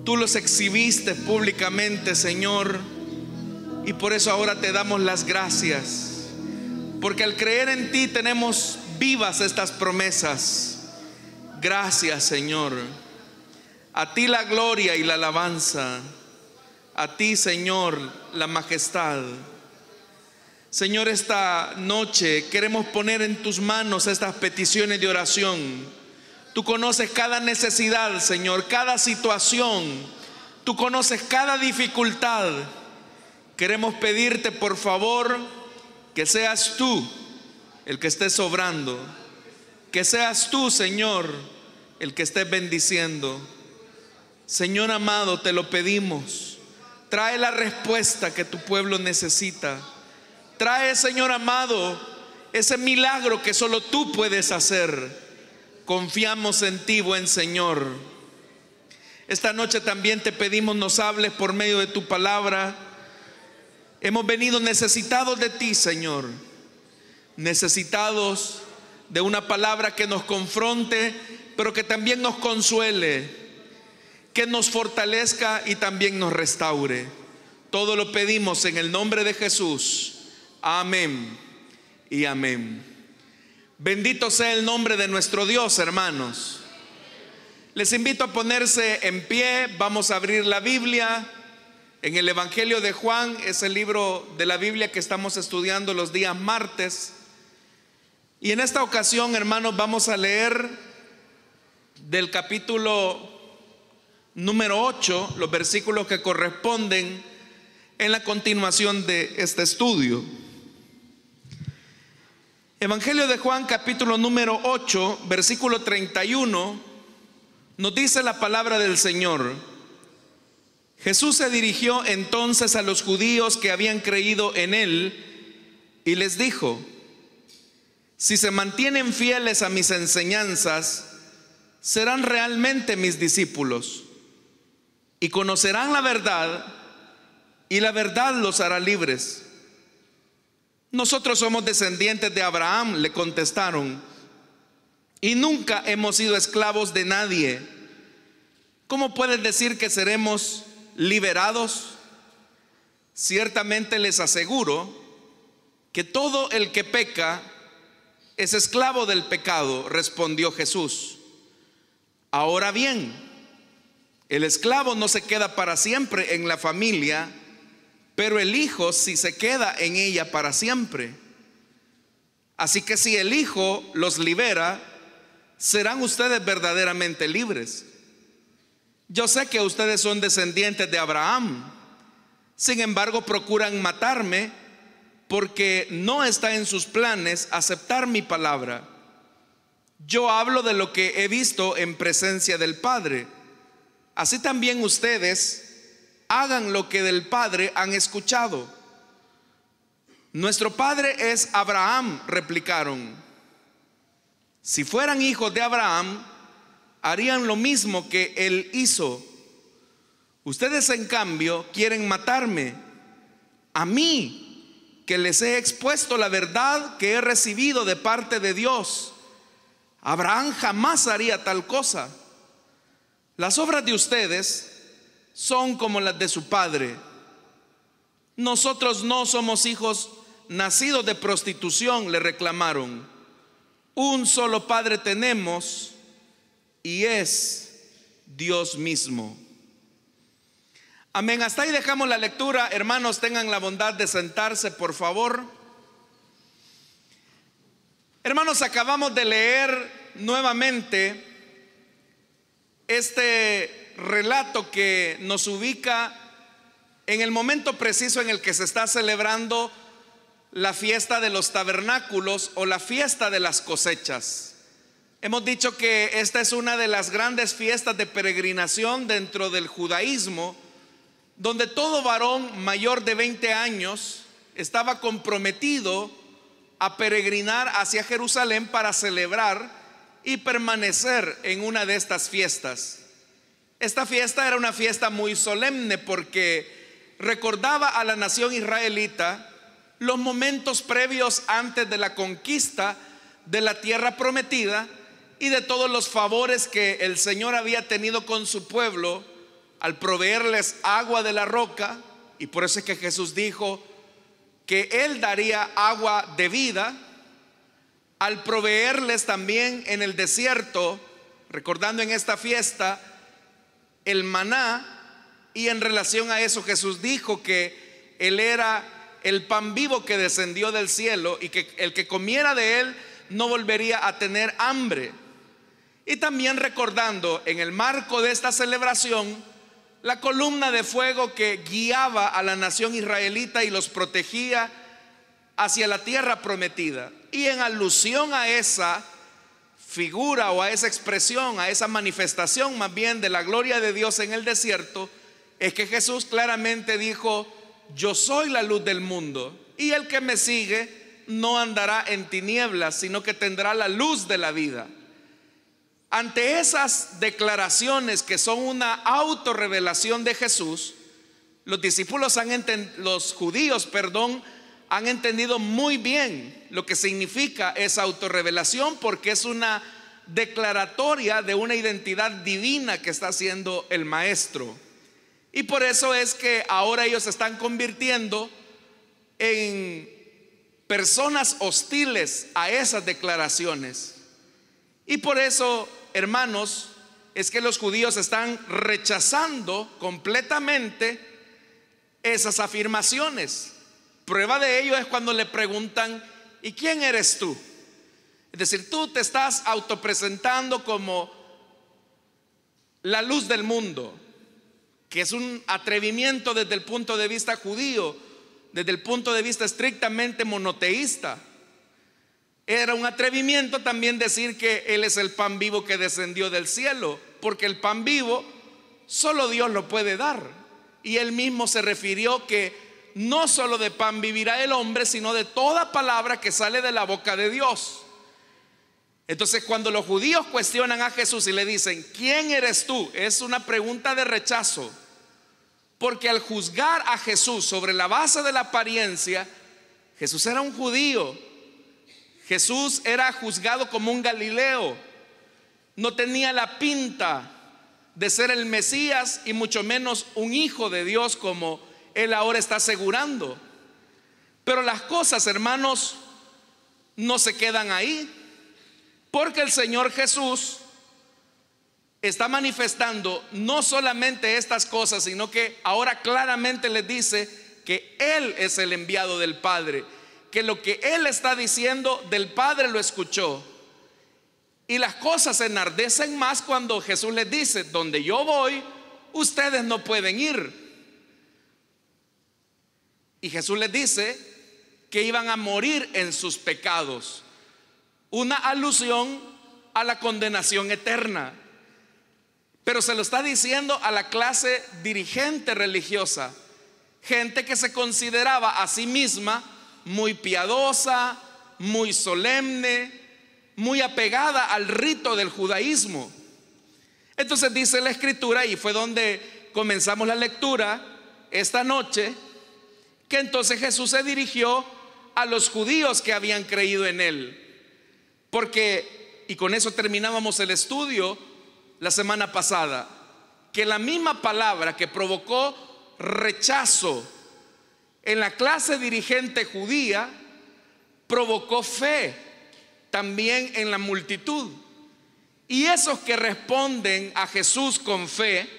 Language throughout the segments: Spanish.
Tú los exhibiste públicamente, Señor, y por eso ahora te damos las gracias, porque al creer en ti tenemos vivas estas promesas. Gracias, Señor. A ti la gloria y la alabanza. A ti, Señor, la majestad. Señor, esta noche queremos poner en tus manos estas peticiones de oración. Tú conoces cada necesidad, Señor, cada situación. Tú conoces cada dificultad. Queremos pedirte, por favor, que seas tú el que estés obrando. Que seas tú, Señor, el que estés bendiciendo. Señor amado, te lo pedimos. Trae la respuesta que tu pueblo necesita. Trae, Señor amado, ese milagro que solo tú puedes hacer. Confiamos en ti, buen Señor. Esta noche también te pedimos nos hables por medio de tu palabra. Hemos venido necesitados de ti, Señor. Necesitados de una palabra que nos confronte, pero que también nos consuele, que nos fortalezca y también nos restaure. Todo lo pedimos en el nombre de Jesús. Amén y amén. Bendito sea el nombre de nuestro Dios, hermanos. Les invito a ponerse en pie. Vamos a abrir la Biblia en el Evangelio de Juan. Es el libro de la Biblia que estamos estudiando los días martes. Y en esta ocasión, hermanos, vamos a leer del capítulo número 8, los versículos que corresponden en la continuación de este estudio. Evangelio de Juan, capítulo número 8, versículo 31, nos dice la palabra del Señor. Jesús se dirigió entonces a los judíos que habían creído en él y les dijo: si se mantienen fieles a mis enseñanzas, serán realmente mis discípulos y conocerán la verdad, y la verdad los hará libres. Nosotros somos descendientes de Abraham, le contestaron, y nunca hemos sido esclavos de nadie. ¿Cómo puedes decir que seremos liberados? Ciertamente les aseguro que todo el que peca es esclavo del pecado, respondió Jesús. Ahora bien, el esclavo no se queda para siempre en la familia, pero el Hijo sí se queda en ella para siempre. Así que si el Hijo los libera, serán ustedes verdaderamente libres. Yo sé que ustedes son descendientes de Abraham. Sin embargo, procuran matarme porque no está en sus planes aceptar mi palabra. Yo hablo de lo que he visto en presencia del Padre. Así también ustedes hagan lo que del Padre han escuchado. Nuestro padre es Abraham, replicaron. Si fueran hijos de Abraham, harían lo mismo que él hizo. Ustedes, en cambio, quieren matarme, a mí, que les he expuesto la verdad que he recibido de parte de Dios. Abraham jamás haría tal cosa. Las obras de ustedes son como las de su padre. Nosotros no somos hijos nacidos de prostitución, le reclamaron. Un solo padre tenemos y es Dios mismo. Amén. Hasta ahí dejamos la lectura. Hermanos, tengan la bondad de sentarse, por favor. Hermanos, acabamos de leer nuevamente este relato que nos ubica en el momento preciso en el que se está celebrando la fiesta de los tabernáculos o la fiesta de las cosechas. Hemos dicho que esta es una de las grandes fiestas de peregrinación dentro del judaísmo, donde todo varón mayor de 20 años estaba comprometido a peregrinar hacia Jerusalén para celebrar y permanecer en una de estas fiestas. Esta fiesta era una fiesta muy solemne porque recordaba a la nación israelita los momentos previos antes de la conquista de la tierra prometida y de todos los favores que el Señor había tenido con su pueblo al proveerles agua de la roca, y por eso es que Jesús dijo que Él daría agua de vida, al proveerles también en el desierto, recordando en esta fiesta, el maná, y en relación a eso Jesús dijo que Él era el pan vivo que descendió del cielo y que el que comiera de Él no volvería a tener hambre. Y también recordando en el marco de esta celebración la columna de fuego que guiaba a la nación israelita y los protegía hacia la tierra prometida. Y en alusión a esa figura o a esa expresión, a esa manifestación más bien de la gloria de Dios en el desierto, es que Jesús claramente dijo: yo soy la luz del mundo, y el que me sigue no andará en tinieblas, sino que tendrá la luz de la vida. Ante esas declaraciones que son una autorrevelación de Jesús, los judíos, han entendido muy bien lo que significa esa autorrevelación, porque es una declaratoria de una identidad divina que está haciendo el maestro. Y por eso es que ahora ellos se están convirtiendo en personas hostiles a esas declaraciones. Y por eso, hermanos, es que los judíos están rechazando completamente esas afirmaciones. Prueba de ello es cuando le preguntan: ¿y quién eres tú? Es decir, tú te estás autopresentando como la luz del mundo, que es un atrevimiento desde el punto de vista judío, desde el punto de vista estrictamente monoteísta. Era un atrevimiento también decir que Él es el pan vivo que descendió del cielo, porque el pan vivo solo Dios lo puede dar. Y Él mismo se refirió que no solo de pan vivirá el hombre, sino de toda palabra que sale de la boca de Dios. Entonces, cuando los judíos cuestionan a Jesús y le dicen: ¿quién eres tú?, es una pregunta de rechazo, porque al juzgar a Jesús sobre la base de la apariencia, Jesús era un judío. Jesús era juzgado como un Galileo, no tenía la pinta de ser el Mesías y mucho menos un hijo de Dios como Él ahora está asegurando. Pero las cosas, hermanos, no se quedan ahí, porque el Señor Jesús está manifestando no solamente estas cosas, sino que ahora claramente les dice que Él es el enviado del Padre, que lo que Él está diciendo del Padre lo escuchó. Y las cosas se enardecen más cuando Jesús les dice: donde yo voy, ustedes no pueden ir. Y Jesús les dice que iban a morir en sus pecados, una alusión a la condenación eterna. Pero se lo está diciendo a la clase dirigente religiosa, gente que se consideraba a sí misma muy piadosa, muy solemne, muy apegada al rito del judaísmo. Entonces dice la Escritura, y fue donde comenzamos la lectura esta noche, que entonces Jesús se dirigió a los judíos que habían creído en Él. Porque, y con eso terminábamos el estudio la semana pasada, que la misma palabra que provocó rechazo en la clase dirigente judía provocó fe también en la multitud. Y esos que responden a Jesús con fe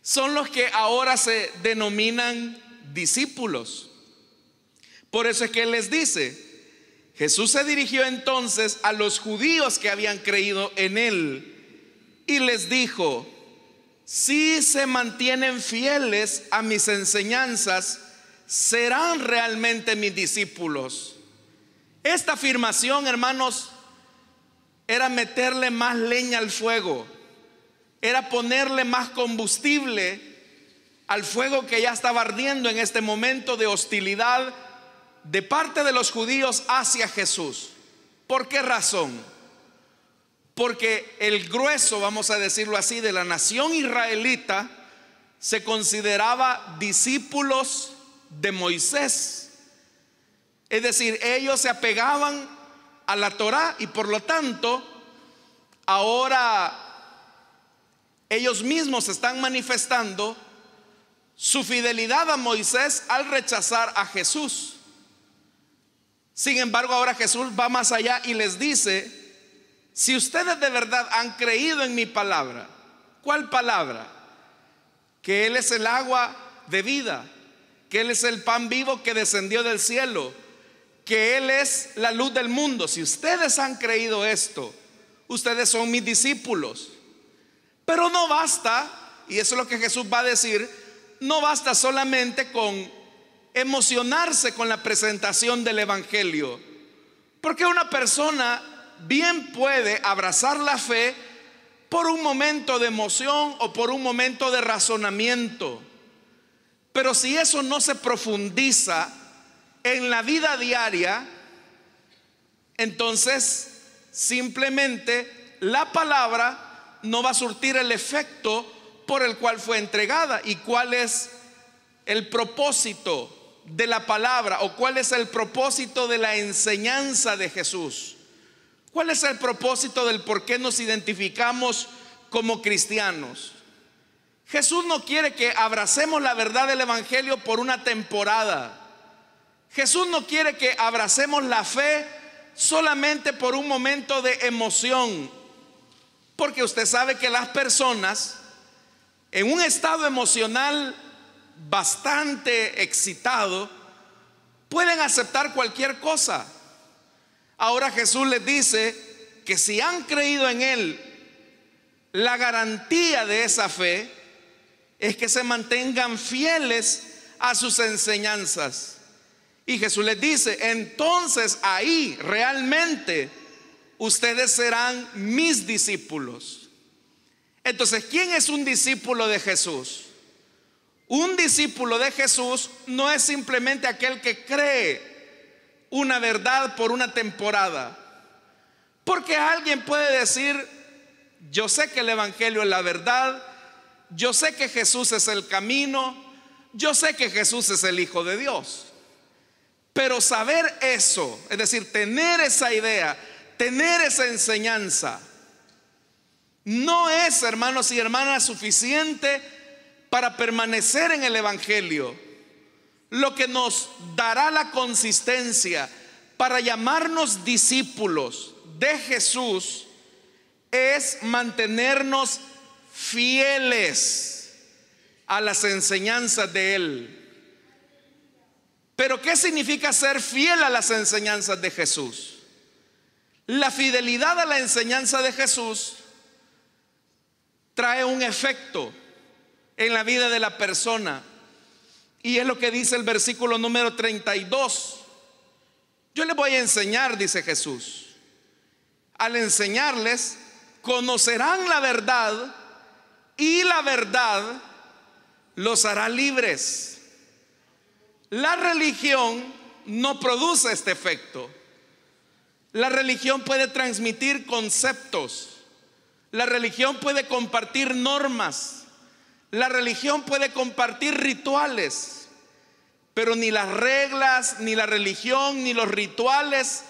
son los que ahora se denominan discípulos. Por eso es que Él les dice: Jesús se dirigió entonces a los judíos que habían creído en Él y les dijo: si se mantienen fieles a mis enseñanzas, serán realmente mis discípulos. Esta afirmación, hermanos, era meterle más leña al fuego, era ponerle más combustible al fuego que ya estaba ardiendo en este momento de hostilidad de parte de los judíos hacia Jesús. ¿Por qué razón? Porque el grueso, vamos a decirlo así, de la nación israelita se consideraba discípulos de Moisés. Es decir, ellos se apegaban a la Torá y por lo tanto ahora ellos mismos están manifestando su fidelidad a Moisés al rechazar a Jesús. Sin embargo, ahora Jesús va más allá y les dice: si ustedes de verdad han creído en mi palabra. ¿Cuál palabra? Que Él es el agua de vida, que Él es el pan vivo que descendió del cielo, que Él es la luz del mundo. Si ustedes han creído esto, ustedes son mis discípulos. Pero no basta, y eso es lo que Jesús va a decir, no basta solamente con emocionarse con la presentación del evangelio, porque una persona bien puede abrazar la fe por un momento de emoción o por un momento de razonamiento, pero si eso no se profundiza en la vida diaria, entonces simplemente la palabra no va a surtir el efecto por el cual fue entregada. ¿Y cuál es el propósito de la palabra, o cuál es el propósito de la enseñanza de Jesús? ¿Cuál es el propósito del por qué nos identificamos como cristianos? Jesús no quiere que abracemos la verdad del evangelio por una temporada. Jesús no quiere que abracemos la fe solamente por un momento de emoción, porque usted sabe que las personas en un estado emocional bastante excitado pueden aceptar cualquier cosa. Ahora Jesús les dice que si han creído en Él, la garantía de esa fe es que se mantengan fieles a sus enseñanzas. Y Jesús les dice: entonces ahí realmente ustedes serán mis discípulos. Entonces, ¿quién es un discípulo de Jesús? Un discípulo de Jesús no es simplemente aquel que cree una verdad por una temporada. Porque alguien puede decir: yo sé que el evangelio es la verdad, yo sé que Jesús es el camino, yo sé que Jesús es el Hijo de Dios. Pero saber eso, es decir, tener esa idea, tener esa enseñanza, no es, hermanos y hermanas, suficiente para permanecer en el evangelio. Lo que nos dará la consistencia para llamarnos discípulos de Jesús es mantenernos fieles a las enseñanzas de Él. Pero ¿qué significa ser fiel a las enseñanzas de Jesús? La fidelidad a la enseñanza de Jesús trae un efecto en la vida de la persona, y es lo que dice el versículo número 32. Yo les voy a enseñar, dice Jesús. Al enseñarles, conocerán la verdad, y la verdad los hará libres. La religión no produce este efecto. La religión puede transmitir conceptos. La religión puede compartir normas. La religión puede compartir rituales. Pero ni las reglas, ni la religión, ni los rituales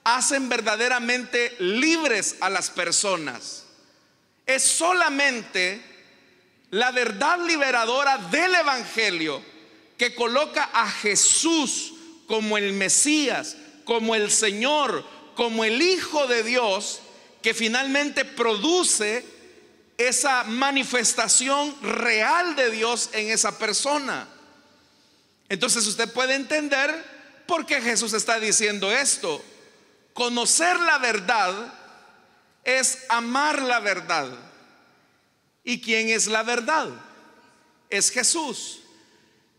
hacen verdaderamente libres a las personas. Es solamente la verdad liberadora del evangelio que coloca a Jesús como el Mesías, como el Señor, como el Hijo de Dios, que finalmente produce esa manifestación real de Dios en esa persona. Entonces usted puede entender por qué Jesús está diciendo esto. Conocer la verdad es amar la verdad. ¿Y quién es la verdad? Es Jesús.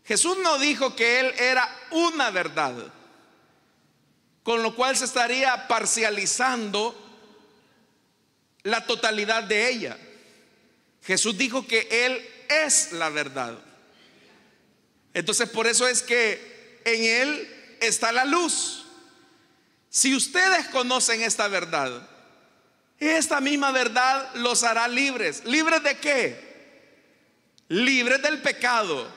Jesús no dijo que Él era una verdad, con lo cual se estaría parcializando la totalidad de ella. Jesús dijo que Él es la verdad. Entonces por eso es que en Él está la luz. Si ustedes conocen esta verdad, esta misma verdad los hará libres. ¿Libres de qué? Libres del pecado,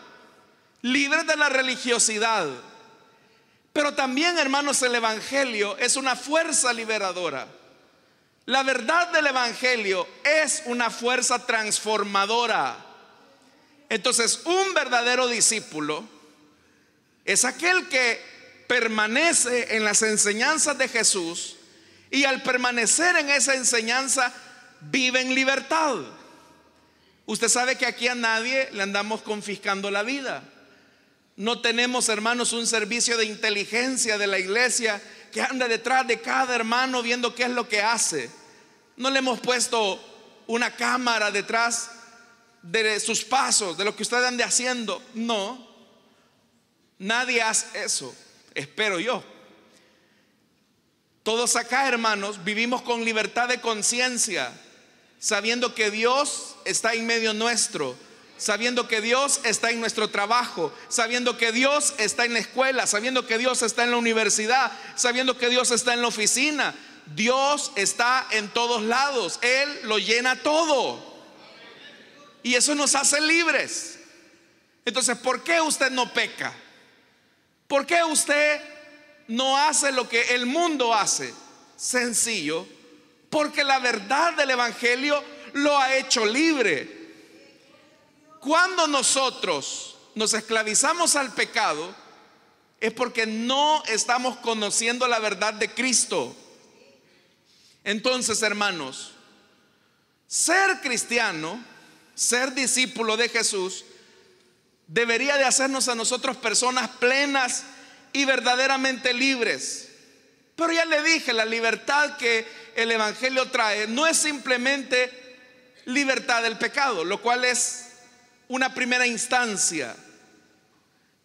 libres de la religiosidad. Pero también, hermanos, el evangelio es una fuerza liberadora. La verdad del Evangelio es una fuerza transformadora. Entonces, un verdadero discípulo es aquel que permanece en las enseñanzas de Jesús y al permanecer en esa enseñanza vive en libertad. Usted sabe que aquí a nadie le andamos confiscando la vida. No tenemos, hermanos, un servicio de inteligencia de la iglesia que anda detrás de cada hermano viendo qué es lo que hace. No le hemos puesto una cámara detrás de sus pasos, de lo que usted ande haciendo. No, nadie hace eso, espero yo. Todos acá, hermanos, vivimos con libertad de conciencia, sabiendo que Dios está en medio nuestro, sabiendo que Dios está en nuestro trabajo, sabiendo que Dios está en la escuela, sabiendo que Dios está en la universidad, sabiendo que Dios está en la oficina. Dios está en todos lados, Él lo llena todo. Y eso nos hace libres. Entonces, ¿por qué usted no peca? ¿Por qué usted no hace lo que el mundo hace? Sencillo, porque la verdad del Evangelio lo ha hecho libre. Cuando nosotros nos esclavizamos al pecado, es porque no estamos conociendo la verdad de Cristo. Entonces, hermanos, ser cristiano, ser discípulo de Jesús, debería de hacernos a nosotros personas plenas y verdaderamente libres. Pero ya le dije, la libertad que el Evangelio trae no es simplemente libertad del pecado, lo cual es una primera instancia.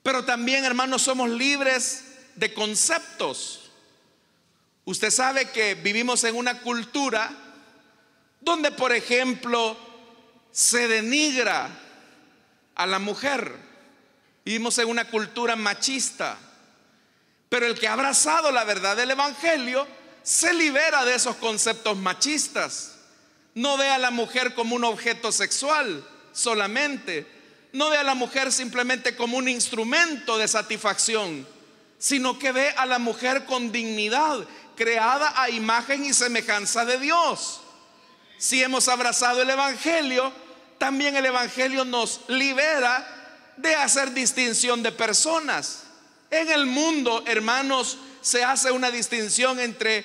Pero también, hermanos, somos libres de conceptos. Usted sabe que vivimos en una cultura donde, por ejemplo, se denigra a la mujer. Vivimos en una cultura machista. Pero el que ha abrazado la verdad del Evangelio se libera de esos conceptos machistas. No ve a la mujer como un objeto sexual solamente. No ve a la mujer simplemente como un instrumento de satisfacción, sino que ve a la mujer con dignidad, creada a imagen y semejanza de Dios. Si hemos abrazado el Evangelio, también el Evangelio nos libera de hacer distinción de personas. En el mundo, hermanos, se hace una distinción entre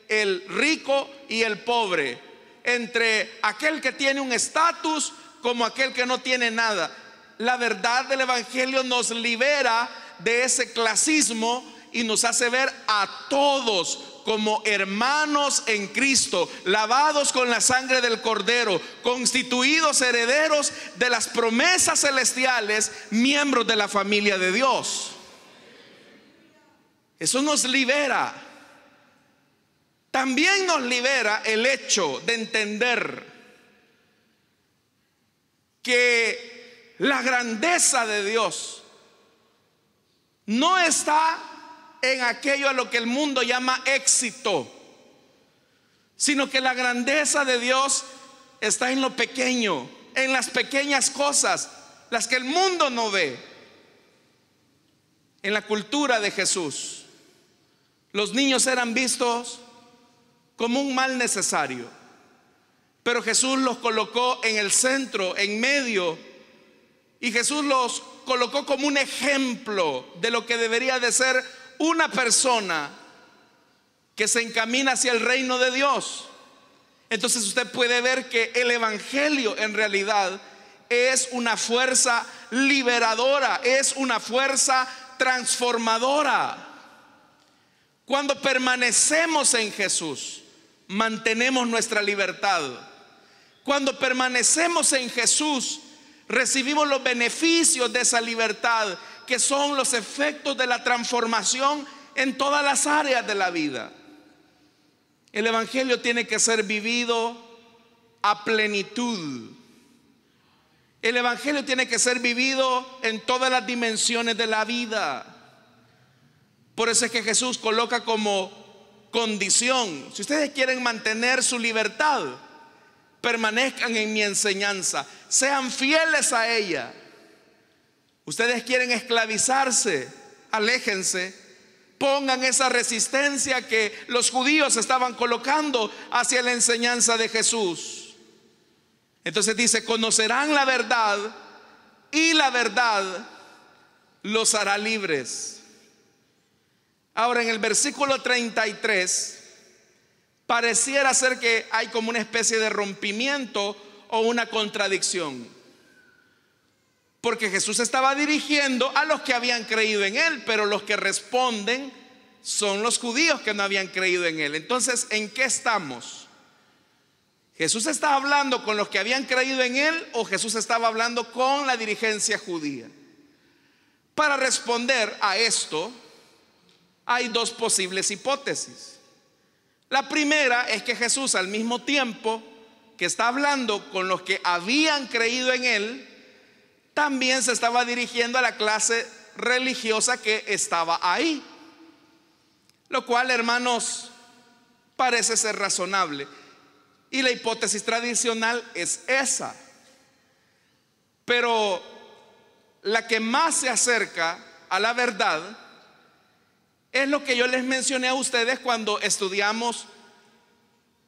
el rico y el pobre, entre aquel que tiene un estatus como aquel que no tiene nada. La verdad del Evangelio nos libera de ese clasismo y nos hace ver a todos como hermanos en Cristo, lavados con la sangre del Cordero, constituidos herederos de las promesas celestiales, miembros de la familia de Dios. Eso nos libera. También nos libera el hecho de entender que la grandeza de Dios no está en aquello a lo que el mundo llama éxito, sino que la grandeza de Dios está en lo pequeño, en las pequeñas cosas, las que el mundo no ve. En la cultura de Jesús, los niños eran vistos como un mal necesario, pero Jesús los colocó en el centro, en medio, y Jesús los colocó como un ejemplo de lo que debería de ser una persona que se encamina hacia el reino de Dios. Entonces usted puede ver que el Evangelio en realidad es una fuerza liberadora, es una fuerza transformadora. Cuando permanecemos en Jesús, mantenemos nuestra libertad. Cuando permanecemos en Jesús, recibimos los beneficios de esa libertad, que son los efectos de la transformación en todas las áreas de la vida. El Evangelio tiene que ser vivido a plenitud. El Evangelio tiene que ser vivido en todas las dimensiones de la vida. Por eso es que Jesús coloca como condición: si ustedes quieren mantener su libertad, permanezcan en mi enseñanza, sean fieles a ella. Ustedes quieren esclavizarse, aléjense, pongan esa resistencia que los judíos estaban colocando hacia la enseñanza de Jesús. Entonces dice: conocerán la verdad y la verdad los hará libres. Ahora, en el versículo 33 pareciera ser que hay como una especie de rompimiento o una contradicción, porque Jesús estaba dirigiendo a los que habían creído en Él, pero los que responden son los judíos que no habían creído en Él. Entonces, ¿en qué estamos? ¿Jesús estaba hablando con los que habían creído en Él o Jesús estaba hablando con la dirigencia judía? Para responder a esto hay dos posibles hipótesis. La primera es que Jesús, al mismo tiempo que está hablando con los que habían creído en Él, también se estaba dirigiendo a la clase religiosa que estaba ahí, lo cual, hermanos, parece ser razonable. Y la hipótesis tradicional es esa. Pero la que más se acerca a la verdad es lo que yo les mencioné a ustedes cuando estudiamos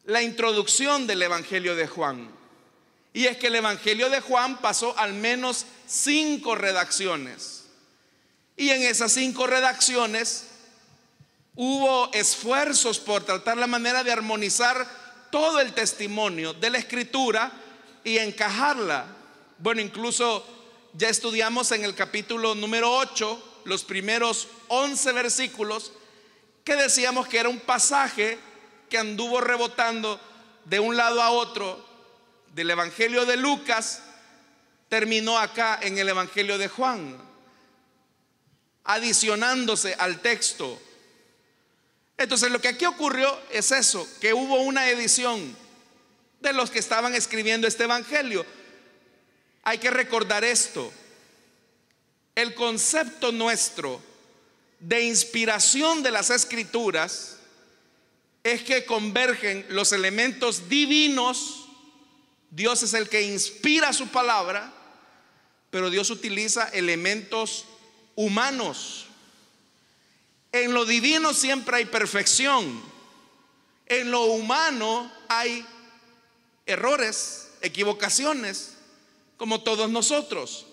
la introducción del Evangelio de Juan. Y es que el Evangelio de Juan pasó al menos 5 redacciones. Y en esas 5 redacciones hubo esfuerzos por tratar la manera de armonizar todo el testimonio de la Escritura y encajarla. Bueno, incluso ya estudiamos en el capítulo número 8 los primeros 11 versículos, que decíamos que era un pasaje que anduvo rebotando de un lado a otro del Evangelio de Lucas, terminó acá en el Evangelio de Juan, adicionándose al texto. Entonces, lo que aquí ocurrió es eso, que hubo una edición de los que estaban escribiendo este Evangelio. Hay que recordar esto: el concepto nuestro de inspiración de las Escrituras es que convergen los elementos divinos. Dios es el que inspira su palabra, pero Dios utiliza elementos humanos. En lo divino siempre hay perfección. En lo humano hay errores, equivocaciones, como todos nosotros.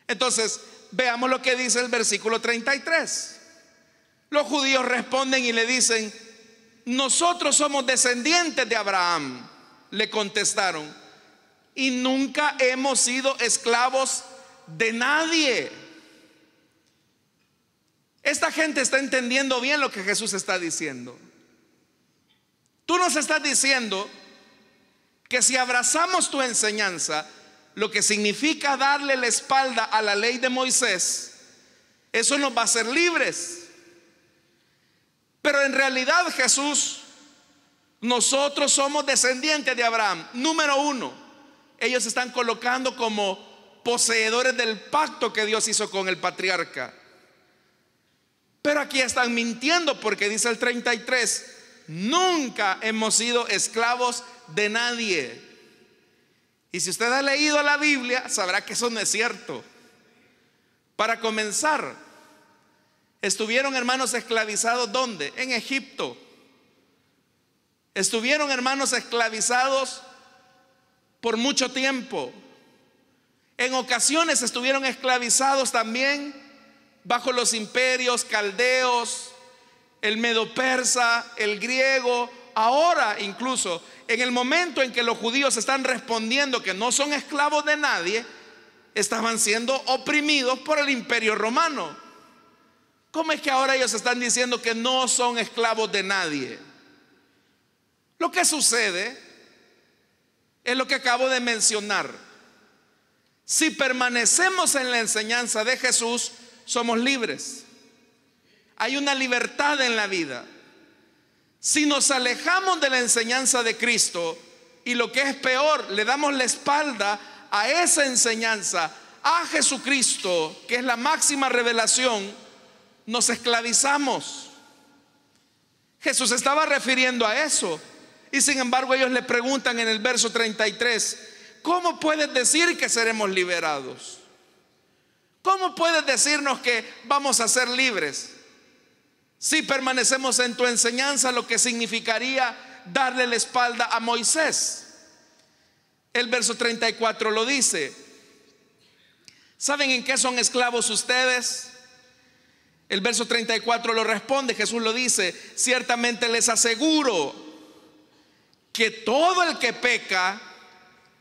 Entonces, veamos lo que dice el versículo 33. Los judíos responden y le dicen: nosotros somos descendientes de Abraham. Le contestaron, y nunca hemos sido esclavos de nadie. Esta gente está entendiendo bien lo que Jesús está diciendo. Tú nos estás diciendo que si abrazamos tu enseñanza, lo que significa darle la espalda a la ley de Moisés, eso nos va a hacer libres. Pero en realidad, Jesús, nosotros somos descendientes de Abraham. Número 1, ellos están colocando como poseedores del pacto que Dios hizo con el patriarca. Pero aquí están mintiendo, porque dice el 33: nunca hemos sido esclavos de nadie. Y si usted ha leído la Biblia, sabrá que eso no es cierto. Para comenzar, estuvieron, hermanos, esclavizados ¿dónde? En Egipto. Estuvieron, hermanos, esclavizados por mucho tiempo. En ocasiones estuvieron esclavizados también bajo los imperios caldeos, el medo-persa, el griego. Ahora, incluso en el momento en que los judíos están respondiendo que no son esclavos de nadie, estaban siendo oprimidos por el imperio romano. ¿Cómo es que ahora ellos están diciendo que no son esclavos de nadie? Lo que sucede es lo que acabo de mencionar. Si permanecemos en la enseñanza de Jesús, somos libres. Hay una libertad en la vida. Si nos alejamos de la enseñanza de Cristo, y lo que es peor, le damos la espalda a esa enseñanza, a Jesucristo, que es la máxima revelación, nos esclavizamos. Jesús estaba refiriendo a eso. Y sin embargo ellos le preguntan en el verso 33: ¿cómo puedes decir que seremos liberados? ¿Cómo puedes decirnos que vamos a ser libres? Si permanecemos en tu enseñanza, lo que significaría darle la espalda a Moisés. El verso 34 lo dice. ¿Saben en qué son esclavos ustedes? El verso 34 lo responde, Jesús lo dice: ciertamente les aseguro que todo el que peca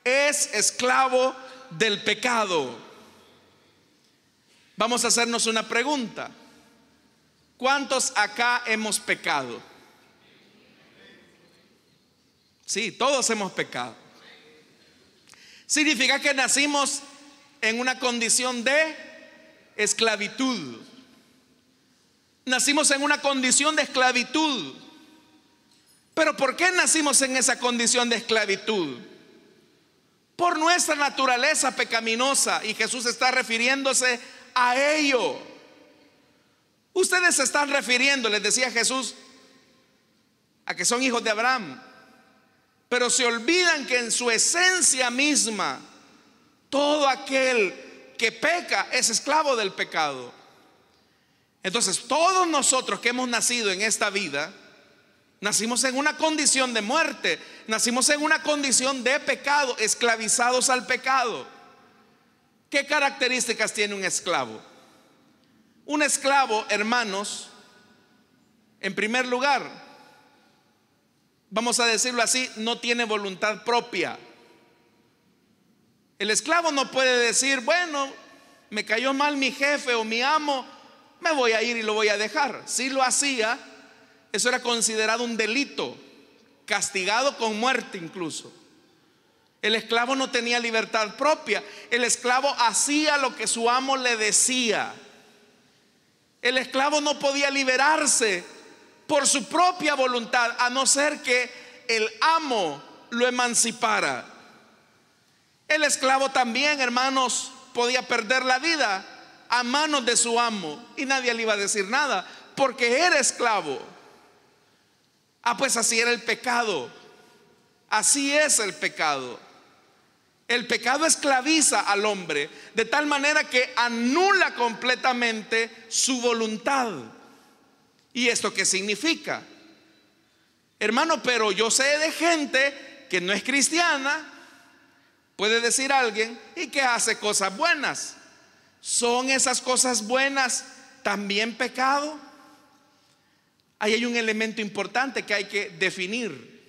es esclavo del pecado. Vamos a hacernos una pregunta. ¿Cuántos acá hemos pecado? Sí, todos hemos pecado. Significa que nacimos en una condición de esclavitud. Nacimos en una condición de esclavitud. Pero ¿por qué nacimos en esa condición de esclavitud? Por nuestra naturaleza pecaminosa, y Jesús está refiriéndose a ello. Ustedes se están refiriendo, les decía Jesús, a que son hijos de Abraham, pero se olvidan que en su esencia misma todo aquel que peca es esclavo del pecado. Entonces todos nosotros que hemos nacido en esta vida nacimos en una condición de muerte, nacimos en una condición de pecado, esclavizados al pecado. ¿Qué características tiene un esclavo? Un esclavo, hermanos, en primer lugar, vamos a decirlo así, no tiene voluntad propia. El esclavo no puede decir, bueno, me cayó mal mi jefe o mi amo, me voy a ir y lo voy a dejar. Si lo hacía, eso era considerado un delito, castigado con muerte incluso. El esclavo no tenía libertad propia. El esclavo hacía lo que su amo le decía. El esclavo no podía liberarse por su propia voluntad, a no ser que el amo lo emancipara. El esclavo también, hermanos, podía perder la vida a manos de su amo y nadie le iba a decir nada, porque era esclavo. Pues así era el pecado. Así es el pecado. El pecado esclaviza al hombre de tal manera que anula completamente su voluntad. ¿Y esto qué significa? Hermano, pero yo sé de gente que no es cristiana, puede decir alguien, y que hace cosas buenas. ¿Son esas cosas buenas también pecado? Ahí hay un elemento importante que hay que definir.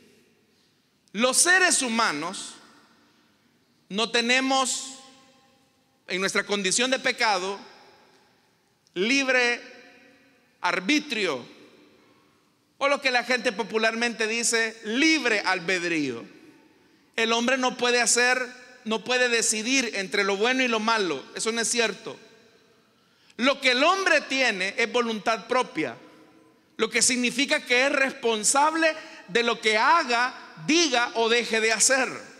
Los seres humanos no tenemos en nuestra condición de pecado libre arbitrio, o lo que la gente popularmente dice, libre albedrío. El hombre no puede decidir entre lo bueno y lo malo. Eso no es cierto. Lo que el hombre tiene es voluntad propia, lo que significa que es responsable de lo que haga, diga o deje de hacer.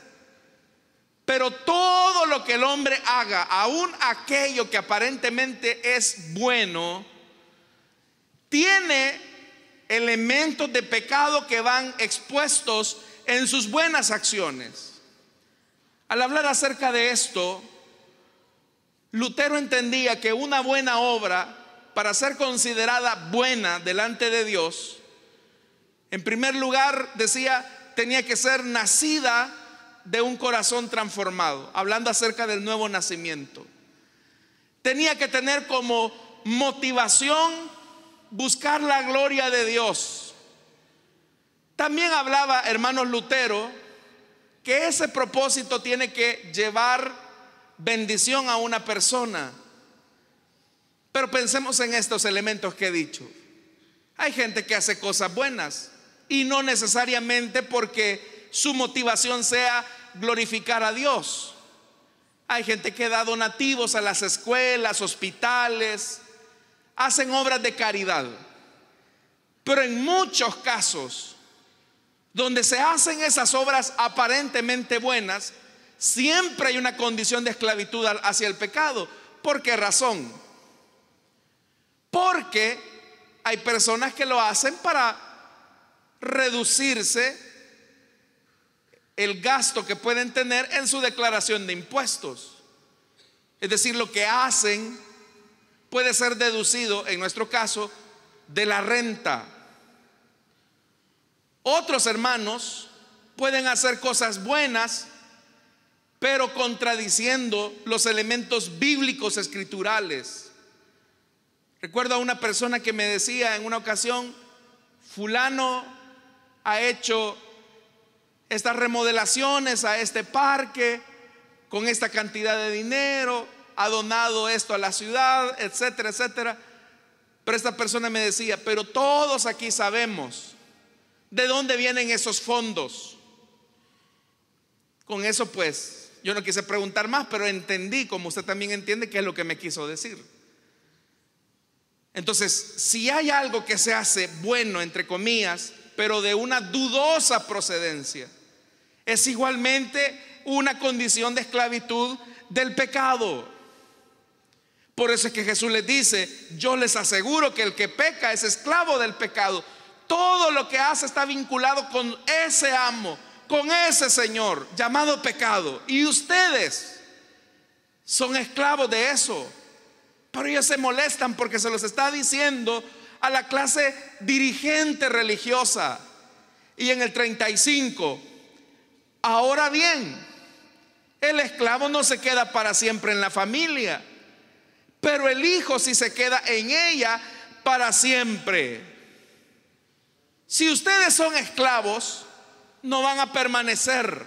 Pero todo lo que el hombre haga, aun aquello que aparentemente es bueno, tiene elementos de pecado que van expuestos en sus buenas acciones. Al hablar acerca de esto, Lutero entendía que una buena obra, para ser considerada buena delante de Dios, en primer lugar, decía, tenía que ser nacida de un corazón transformado, hablando acerca del nuevo nacimiento. Tenía que tener como motivación buscar la gloria de Dios. También hablaba, hermanos, Lutero, que ese propósito tiene que llevar bendición a una persona. Pero pensemos en estos elementos que he dicho. Hay gente que hace cosas buenas y no necesariamente porque su motivación sea glorificar a Dios. Hay gente que da donativos a las escuelas, hospitales, hacen obras de caridad. Pero en muchos casos, donde se hacen esas obras aparentemente buenas, siempre hay una condición de esclavitud hacia el pecado. ¿Por qué razón? Porque hay personas que lo hacen para reducirse el gasto que pueden tener en su declaración de impuestos. Es decir, lo que hacen puede ser deducido, en nuestro caso, de la renta. Otros hermanos pueden hacer cosas buenas, pero contradiciendo los elementos bíblicos escriturales. Recuerdo a una persona que me decía en una ocasión: fulano ha hecho estas remodelaciones a este parque con esta cantidad de dinero, ha donado esto a la ciudad, etcétera, etcétera. Pero esta persona me decía: pero todos aquí sabemos de dónde vienen esos fondos. Con eso pues yo no quise preguntar más, pero entendí, como usted también entiende, qué es lo que me quiso decir. Entonces, si hay algo que se hace bueno, entre comillas, pero de una dudosa procedencia, es igualmente una condición de esclavitud del pecado. Por eso es que Jesús les dice: yo les aseguro que el que peca es esclavo del pecado. Todo lo que hace está vinculado con ese amo, con ese señor llamado pecado, y ustedes son esclavos de eso. Pero ellos se molestan porque se los está diciendo a la clase dirigente religiosa. Y en el 35: ahora bien, el esclavo no se queda para siempre en la familia, pero el hijo sí se queda en ella para siempre. Si ustedes son esclavos, no van a permanecer,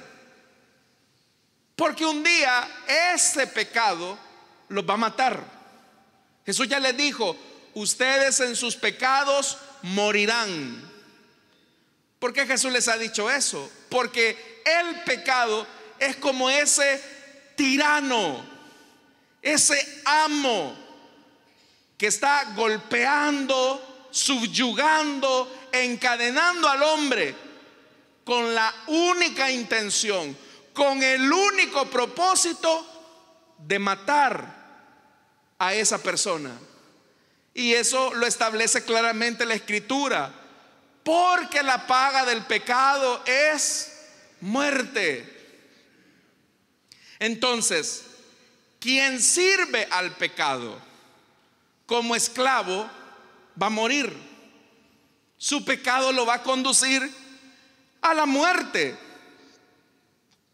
porque un día ese pecado los va a matar. Jesús ya les dijo: ustedes en sus pecados morirán. ¿Por qué Jesús les ha dicho eso? Porque el pecado es como ese tirano, ese amo que está golpeando, subyugando, encadenando al hombre con la única intención, con el único propósito de matar a esa persona. Y eso lo establece claramente la Escritura: porque la paga del pecado es muerte. Entonces, quien sirve al pecado como esclavo va a morir. Su pecado lo va a conducir a la muerte.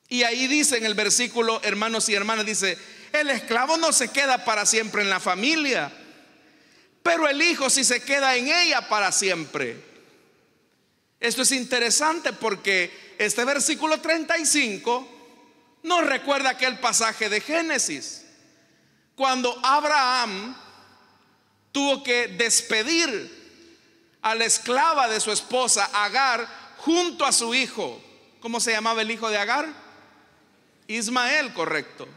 Y ahí dice en el versículo, hermanos y hermanas, dice: el esclavo no se queda para siempre en la familia, pero el hijo sí se queda en ella para siempre. Esto es interesante porque este versículo 35 nos recuerda aquel pasaje de Génesis, cuando Abraham tuvo que despedir a la esclava de su esposa Agar junto a su hijo. ¿Cómo se llamaba el hijo de Agar? Ismael, correcto.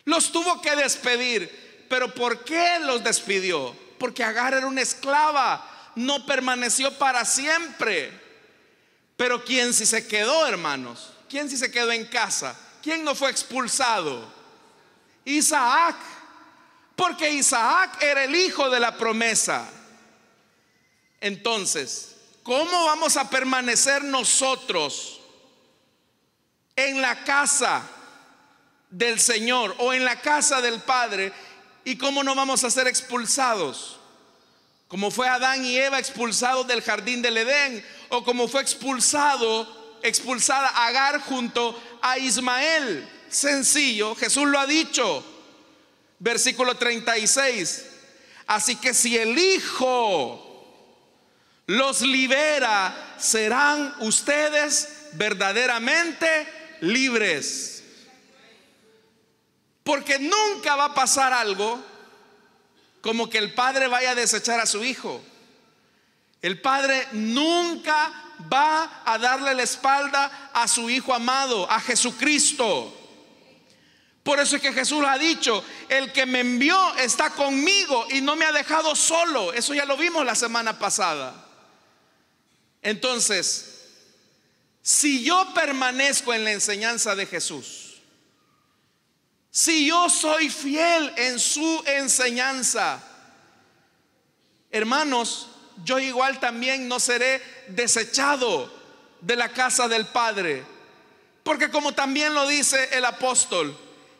Los tuvo que despedir. ¿Pero por qué los despidió? Porque Agar era una esclava, no permaneció para siempre. Pero ¿quién sí se quedó, hermanos? ¿Quién sí se quedó en casa? ¿Quién no fue expulsado? Isaac. Porque Isaac era el hijo de la promesa. Entonces, ¿cómo vamos a permanecer nosotros en la casa del Señor o en la casa del Padre? ¿Y cómo no vamos a ser expulsados? Como fue Adán y Eva expulsados del jardín del Edén, o como fue expulsada Agar junto a Ismael. Sencillo, Jesús lo ha dicho. Versículo 36: así que si el Hijo los libera, serán ustedes verdaderamente libres. Porque nunca va a pasar algo como que el padre vaya a desechar a su hijo. El padre nunca va a darle la espalda a su hijo amado, a Jesucristo. Por eso es que Jesús ha dicho: el que me envió está conmigo y no me ha dejado solo. Eso ya lo vimos la semana pasada. Entonces, si yo permanezco en la enseñanza de Jesús, si yo soy fiel en su enseñanza, hermanos, yo igual también no seré desechado de la casa del Padre. Porque como también lo dice el apóstol: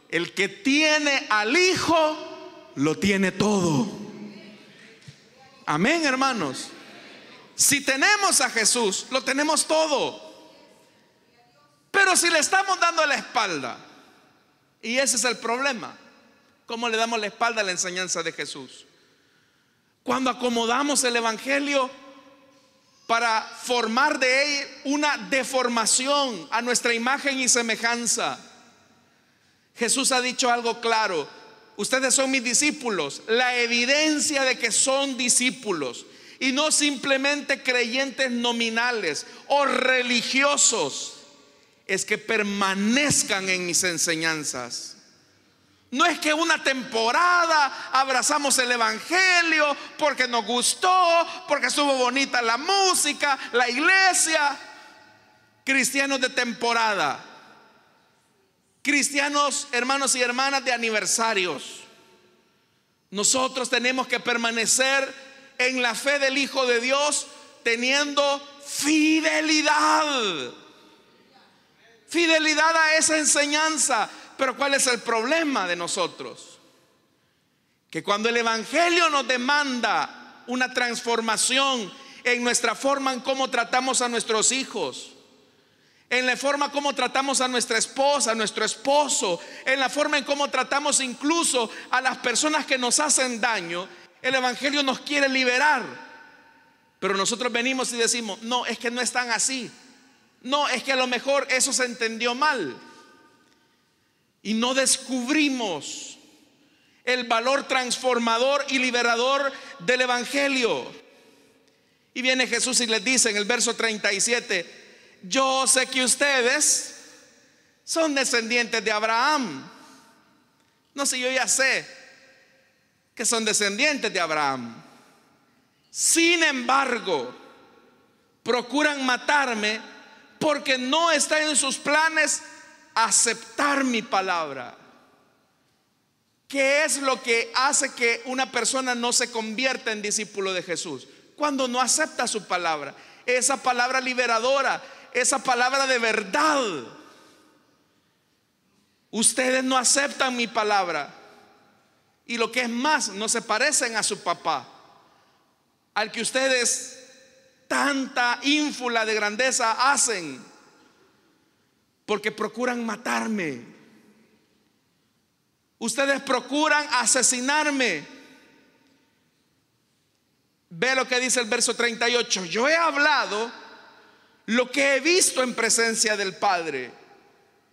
el que tiene al Hijo lo tiene todo. Amén, hermanos. Si tenemos a Jesús, lo tenemos todo. Pero si le estamos dando la espalda, y ese es el problema, ¿cómo le damos la espalda a la enseñanza de Jesús? Cuando acomodamos el evangelio para formar de él una deformación a nuestra imagen y semejanza. Jesús ha dicho algo claro: ustedes son mis discípulos. La evidencia de que son discípulos y no simplemente creyentes nominales o religiosos es que permanezcan en mis enseñanzas. No es que una temporada abrazamos el evangelio porque nos gustó, porque estuvo bonita la música, la iglesia. Cristianos de temporada, cristianos, hermanos y hermanas, de aniversarios. Nosotros tenemos que permanecer en la fe del Hijo de Dios, teniendo fidelidad. Fidelidad a esa enseñanza. Pero ¿cuál es el problema de nosotros? Que cuando el evangelio nos demanda una transformación en nuestra forma en cómo tratamos a nuestros hijos, en la forma como tratamos a nuestra esposa, a nuestro esposo, en la forma en cómo tratamos incluso a las personas que nos hacen daño, el evangelio nos quiere liberar. Pero nosotros venimos y decimos: no, es que no es tan así. No, es que a lo mejor eso se entendió mal. Y no descubrimos el valor transformador y liberador del evangelio. Y viene Jesús y les dice en el verso 37: yo sé que ustedes son descendientes de Abraham. No sé, yo ya sé que son descendientes de Abraham. Sin embargo, procuran matarme porque no está en sus planes aceptar mi palabra. ¿Qué es lo que hace que una persona no se convierta en discípulo de Jesús? Cuando no acepta su palabra, esa palabra liberadora, esa palabra de verdad. Ustedes no aceptan mi palabra, y lo que es más, no se parecen a su papá, al que ustedes tanta ínfula de grandeza hacen, porque procuran matarme. Ustedes procuran asesinarme. Ve lo que dice el verso 38: yo he hablado lo que he visto en presencia del Padre,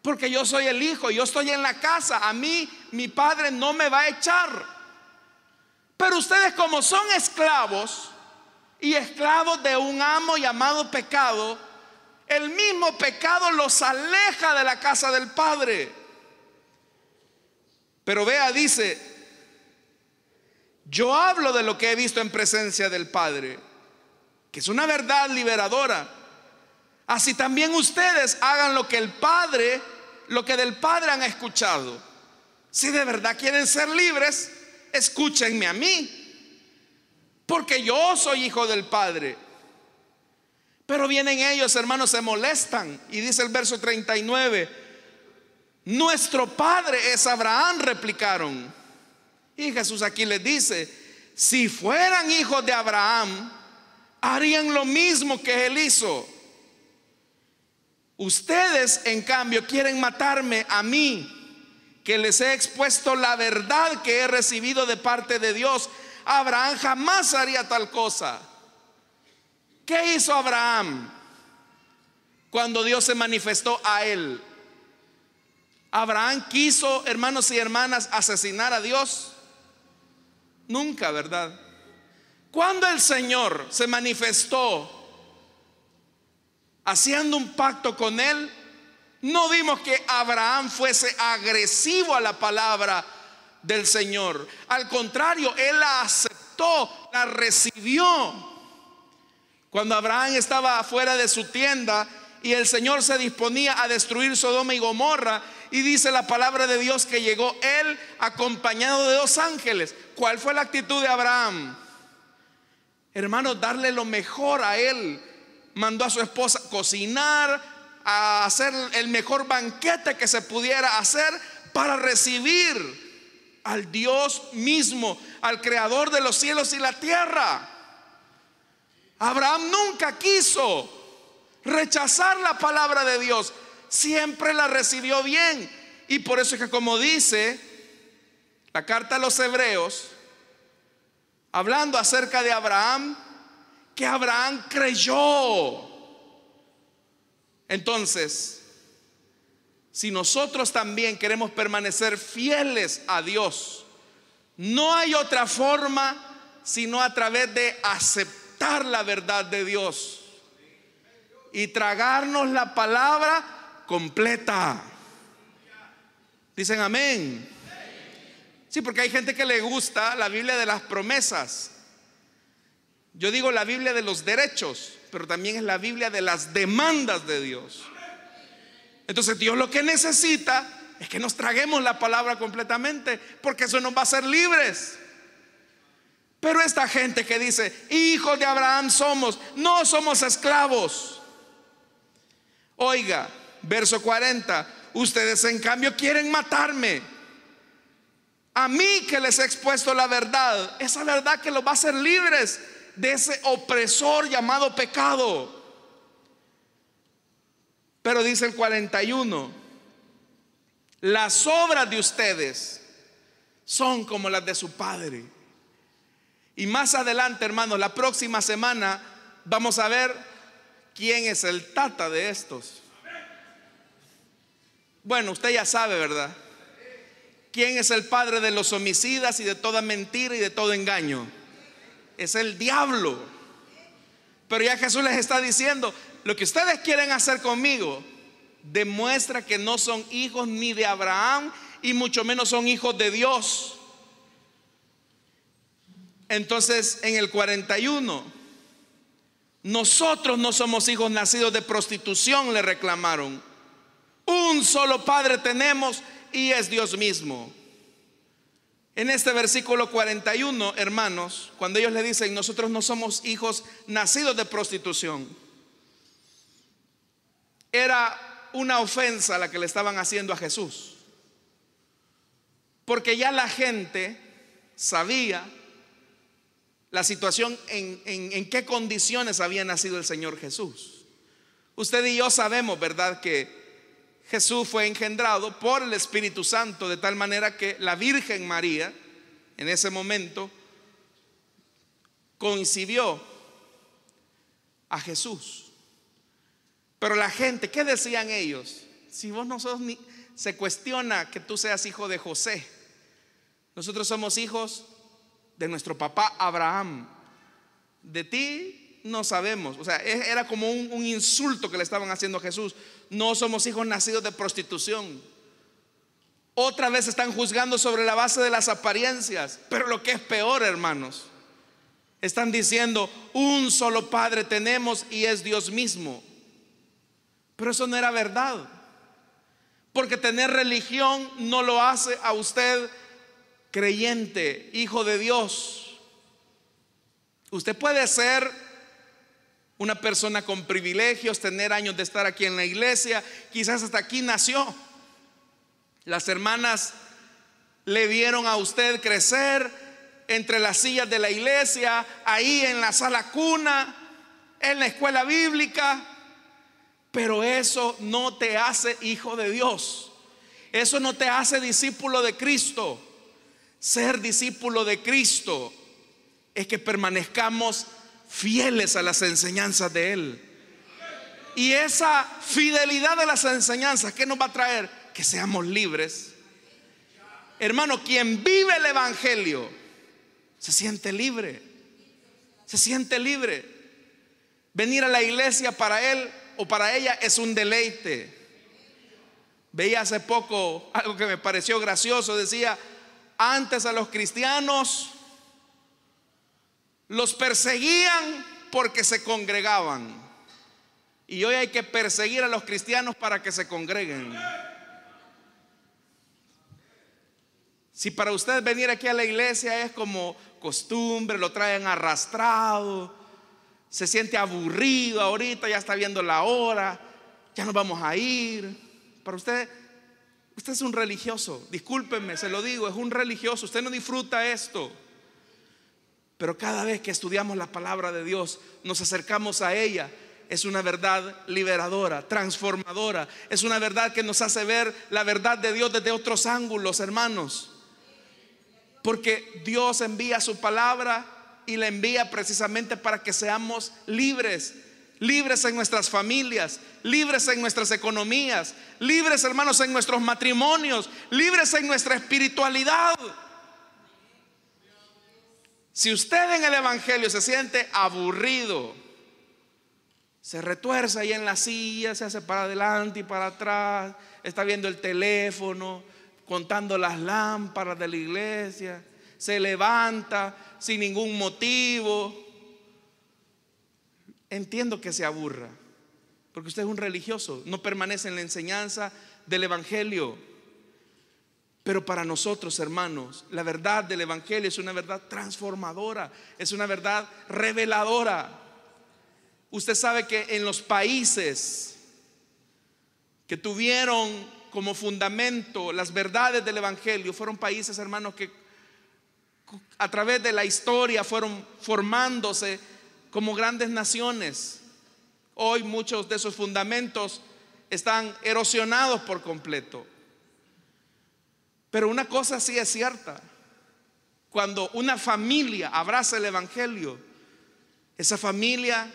porque yo soy el Hijo, yo estoy en la casa, a mí mi Padre no me va a echar. Pero ustedes, como son esclavos y esclavos de un amo llamado pecado, el mismo pecado los aleja de la casa del Padre. Pero vea, dice: yo hablo de lo que he visto en presencia del Padre, que es una verdad liberadora. Así también ustedes hagan lo que del Padre han escuchado. Si de verdad quieren ser libres, escúchenme a mí, porque yo soy hijo del Padre. Pero vienen ellos, hermanos, se molestan, y dice el verso 39: nuestro padre es Abraham, replicaron. Y Jesús aquí les dice: si fueran hijos de Abraham, harían lo mismo que él hizo. Ustedes, en cambio, quieren matarme a mí, que les he expuesto la verdad que he recibido de parte de Dios. Abraham jamás haría tal cosa. ¿Qué hizo Abraham cuando Dios se manifestó a él? ¿Abraham quiso, hermanos y hermanas, asesinar a Dios? Nunca, ¿verdad? Cuando el Señor se manifestó haciendo un pacto con él, no vimos que Abraham fuese agresivo a la palabra del Señor. Al contrario, él la aceptó, la recibió. Cuando Abraham estaba fuera de su tienda y el Señor se disponía a destruir Sodoma y Gomorra, y dice la palabra de Dios que llegó él acompañado de 2 ángeles. ¿Cuál fue la actitud de Abraham? Hermanos, darle lo mejor a él. Mandó a su esposa cocinar, a hacer el mejor banquete que se pudiera hacer para recibir al Dios mismo, al creador de los cielos y la tierra. Abraham nunca quiso rechazar la palabra de Dios, siempre la recibió bien. Y por eso es que, como dice la carta a los Hebreos, hablando acerca de Abraham, que Abraham creyó. Entonces, si nosotros también queremos permanecer fieles a Dios, no hay otra forma sino a través de aceptar la verdad de Dios y tragarnos la palabra completa. Dicen amén. Sí, porque hay gente que le gusta la Biblia de las promesas. Yo digo la Biblia de los derechos, pero también es la Biblia de las demandas de Dios. Entonces Dios lo que necesita es que nos traguemos la palabra completamente, porque eso nos va a hacer libres. Pero esta gente que dice, hijos de Abraham somos, no somos esclavos. Oiga, verso 40, ustedes en cambio quieren matarme. A mí que les he expuesto la verdad, esa verdad que los va a hacer libres de ese opresor llamado pecado. Pero dice el 41, las obras de ustedes son como las de su padre. Y más adelante, hermanos, la próxima semana vamos a ver quién es el tata de estos. Bueno, usted ya sabe, ¿verdad? ¿Quién es el padre de los homicidas y de toda mentira y de todo engaño? Es el diablo. Pero ya Jesús les está diciendo, lo que ustedes quieren hacer conmigo demuestra que no son hijos ni de Abraham y mucho menos son hijos de Dios. Entonces en el 41, nosotros no somos hijos nacidos de prostitución, le reclamaron. Un solo padre tenemos y es Dios mismo. En este versículo 41, hermanos, cuando ellos le dicen nosotros no somos hijos nacidos de prostitución, era una ofensa la que le estaban haciendo a Jesús, porque ya la gente sabía la situación en qué condiciones había nacido el Señor Jesús. Usted y yo sabemos, ¿verdad?, que Jesús fue engendrado por el Espíritu Santo, de tal manera que la Virgen María en ese momento concibió a Jesús. Pero la gente, ¿qué decían ellos? Si vos no sos ni, se cuestiona que tú seas hijo de José. Nosotros somos hijos de nuestro papá Abraham. De ti no sabemos. O sea, era como un insulto que le estaban haciendo a Jesús. No somos hijos nacidos de prostitución. Otra vez están juzgando sobre la base de las apariencias. Pero lo que es peor, hermanos, están diciendo un solo padre tenemos y es Dios mismo. Pero eso no era verdad, porque tener religión no lo hace a usted creyente, hijo de Dios. Usted puede ser una persona con privilegios, tener años de estar aquí en la iglesia, quizás hasta aquí nació. Las hermanas le vieron a usted crecer entre las sillas de la iglesia, ahí en la sala cuna, en la escuela bíblica. Pero eso no te hace hijo de Dios. Eso no te hace discípulo de Cristo. Ser discípulo de Cristo es que permanezcamos fieles a las enseñanzas de Él. Y esa fidelidad de las enseñanzas, ¿qué nos va a traer? Que seamos libres. Hermano, quien vive el evangelio se siente libre. Se siente libre. Venir a la iglesia para él o para ella es un deleite. Veía hace poco algo que me pareció gracioso. Decía, antes a los cristianos los perseguían porque se congregaban, y hoy hay que perseguir a los cristianos para que se congreguen. Si para usted venir aquí a la iglesia es como costumbre, lo traen arrastrado, se siente aburrido, ahorita ya está viendo la hora, ya nos vamos a ir. Para usted es un religioso, discúlpenme, se lo digo, es un religioso. Usted no disfruta esto. pero cada vez que estudiamos la palabra de Dios, nos acercamos a ella. Es una verdad liberadora, transformadora. Es una verdad que nos hace ver la verdad de Dios desde otros ángulos, hermanos. Porque Dios envía su palabra y la envía precisamente para que seamos libres. Libres en nuestras familias, libres en nuestras economías, libres, hermanos, en nuestros matrimonios, libres en nuestra espiritualidad. Si usted en el evangelio se siente aburrido, se retuerce ahí en la silla, se hace para adelante y para atrás, está viendo el teléfono, contando las lámparas de la iglesia, se levanta sin ningún motivo, entiendo que se aburra, porque usted es un religioso, no permanece en la enseñanza del evangelio. Pero para nosotros, hermanos, la verdad del evangelio es una verdad transformadora, es una verdad reveladora. Usted sabe que en los países que tuvieron como fundamento las verdades del evangelio, fueron países, hermanos, que a través de la historia fueron formándose como grandes naciones. Hoy muchos de esos fundamentos están erosionados por completo. Pero una cosa sí es cierta: cuando una familia abraza el evangelio, esa familia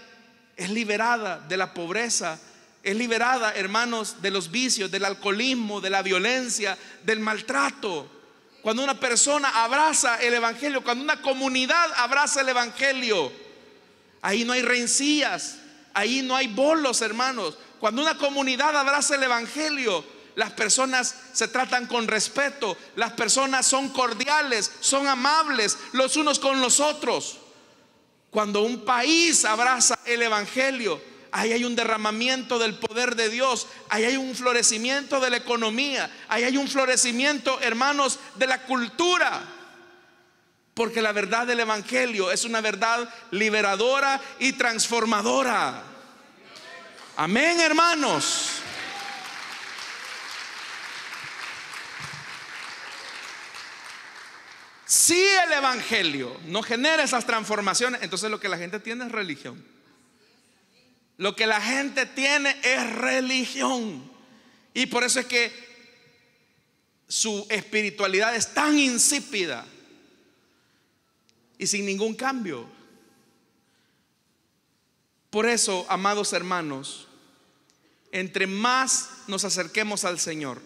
es liberada de la pobreza, es liberada, hermanos, de los vicios, del alcoholismo, de la violencia, del maltrato. Cuando una persona abraza el evangelio, cuando una comunidad abraza el evangelio, ahí no hay rencillas, ahí no hay bolos, hermanos. Cuando una comunidad abraza el evangelio, las personas se tratan con respeto, las personas son cordiales, son amables los unos con los otros. Cuando un país abraza el evangelio, ahí hay un derramamiento del poder de Dios, ahí hay un florecimiento de la economía, ahí hay un florecimiento, hermanos, de la cultura. Porque la verdad del evangelio es una verdad liberadora y transformadora. Amén, hermanos. Si el evangelio no genera esas transformaciones, entonces lo que la gente tiene es religión. Lo que la gente tiene es religión. Y por eso es que su espiritualidad es tan insípida y sin ningún cambio. Por eso, amados hermanos, entre más nos acerquemos al Señor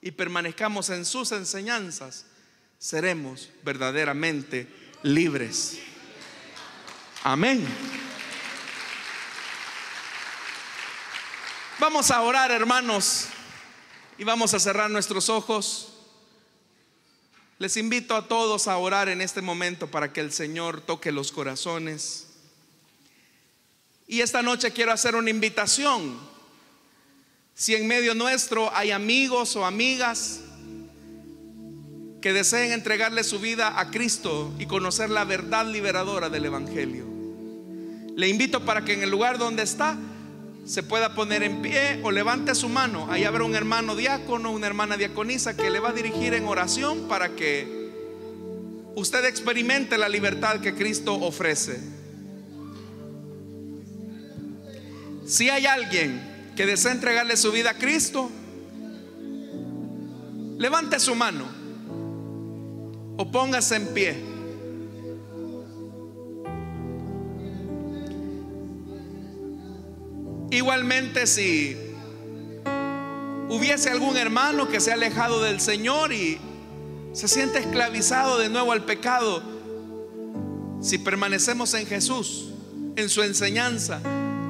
y permanezcamos en sus enseñanzas, seremos verdaderamente libres. Amén. Vamos a orar, hermanos, y vamos a cerrar nuestros ojos. Les invito a todos a orar en este momento para que el Señor toque los corazones. Y esta noche quiero hacer una invitación. Si en medio nuestro hay amigos o amigas que deseen entregarle su vida a Cristo y conocer la verdad liberadora del evangelio, le invito para que en el lugar donde está se pueda poner en pie o levante su mano. Ahí habrá un hermano diácono, una hermana diaconisa que le va a dirigir en oración para que usted experimente la libertad que Cristo ofrece. Si hay alguien que desea entregarle su vida a Cristo, levante su mano o póngase en pie. Igualmente, si hubiese algún hermano que se ha alejado del Señor y se siente esclavizado de nuevo al pecado, si permanecemos en Jesús, en su enseñanza,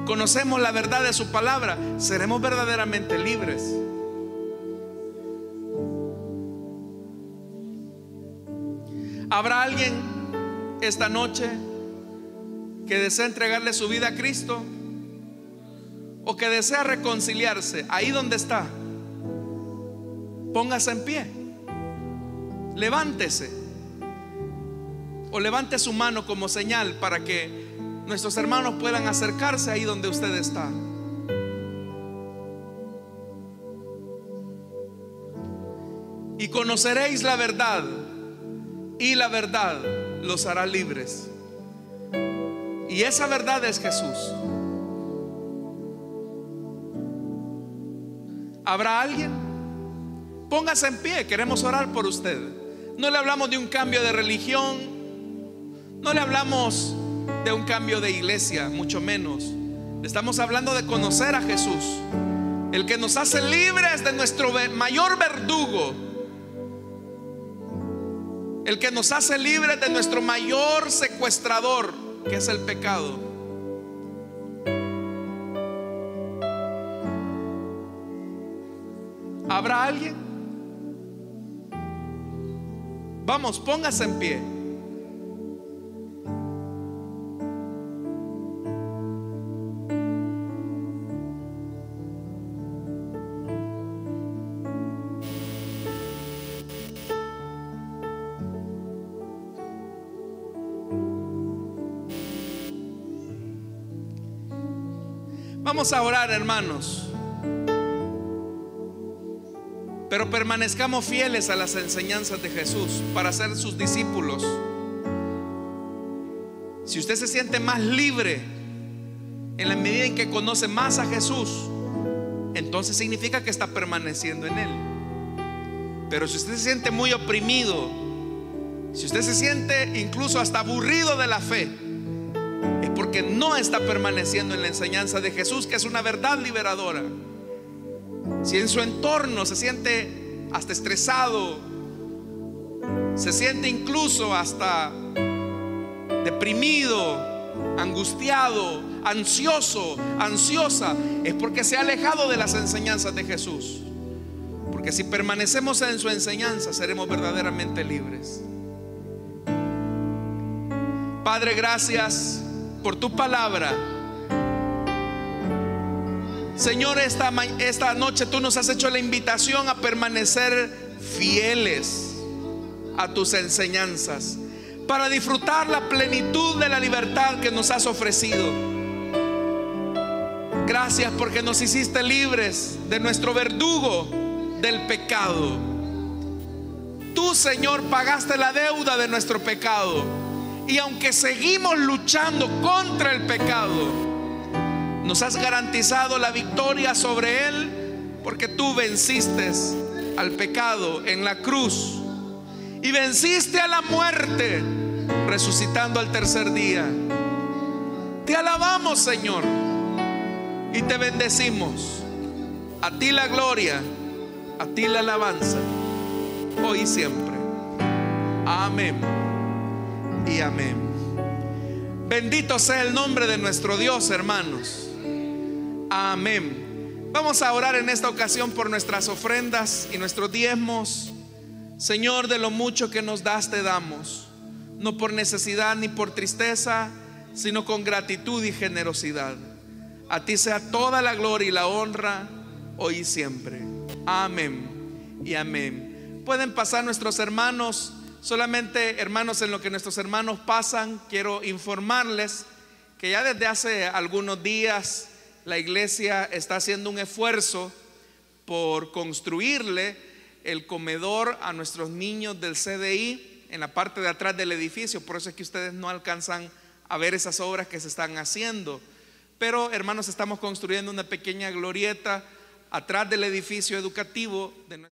conocemos la verdad de su palabra, seremos verdaderamente libres. ¿Habrá alguien esta noche que desea entregarle su vida a Cristo o que desea reconciliarse? Ahí donde está, póngase en pie, levántese o levante su mano como señal para que nuestros hermanos puedan acercarse ahí donde usted está. Y conoceréis la verdad, y la verdad los hará libres. Y esa verdad es Jesús. ¿Habrá alguien? Póngase en pie, queremos orar por usted. No le hablamos de un cambio de religión, no le hablamos de un cambio de iglesia, mucho menos. Le estamos hablando de conocer a Jesús, el que nos hace libres de nuestro mayor verdugo, el que nos hace libres de nuestro mayor secuestrador, que es el pecado. ¿Habrá alguien? Vamos, póngase en pie. Vamos a orar, hermanos, pero permanezcamos fieles a las enseñanzas de Jesús para ser sus discípulos. Si usted se siente más libre en la medida en que conoce más a Jesús, entonces significa que está permaneciendo en Él. Pero si usted se siente muy oprimido, si usted se siente incluso hasta aburrido de la fe, es porque no está permaneciendo en la enseñanza de Jesús, que es una verdad liberadora. Si en su entorno se siente hasta estresado, se siente incluso hasta deprimido, angustiado, ansioso, ansiosa, es porque se ha alejado de las enseñanzas de Jesús. Porque si permanecemos en su enseñanza, seremos verdaderamente libres. Padre, gracias por tu palabra. Señor, esta noche tú nos has hecho la invitación a permanecer fieles a tus enseñanzas, para disfrutar la plenitud de la libertad que nos has ofrecido. Gracias porque nos hiciste libres de nuestro verdugo, del pecado. Tú, Señor, pagaste la deuda de nuestro pecado, y aunque seguimos luchando contra el pecado, nos has garantizado la victoria sobre él, porque tú venciste al pecado en la cruz y venciste a la muerte, resucitando al tercer día. Te alabamos, Señor, y te bendecimos. A ti la gloria, a ti la alabanza, hoy y siempre. Amén y amén. Bendito sea el nombre de nuestro Dios, hermanos. Amén. Vamos a orar en esta ocasión por nuestras ofrendas y nuestros diezmos. Señor, de lo mucho que nos das te damos, no por necesidad ni por tristeza, sino con gratitud y generosidad. A ti sea toda la gloria y la honra, hoy y siempre. Amén y amén. Pueden pasar nuestros hermanos. Solamente, hermanos, en lo que nuestros hermanos pasan, quiero informarles que ya desde hace algunos días la iglesia está haciendo un esfuerzo por construirle el comedor a nuestros niños del CDI en la parte de atrás del edificio. Por eso es que ustedes no alcanzan a ver esas obras que se están haciendo. Pero, hermanos, estamos construyendo una pequeña glorieta atrás del edificio educativo de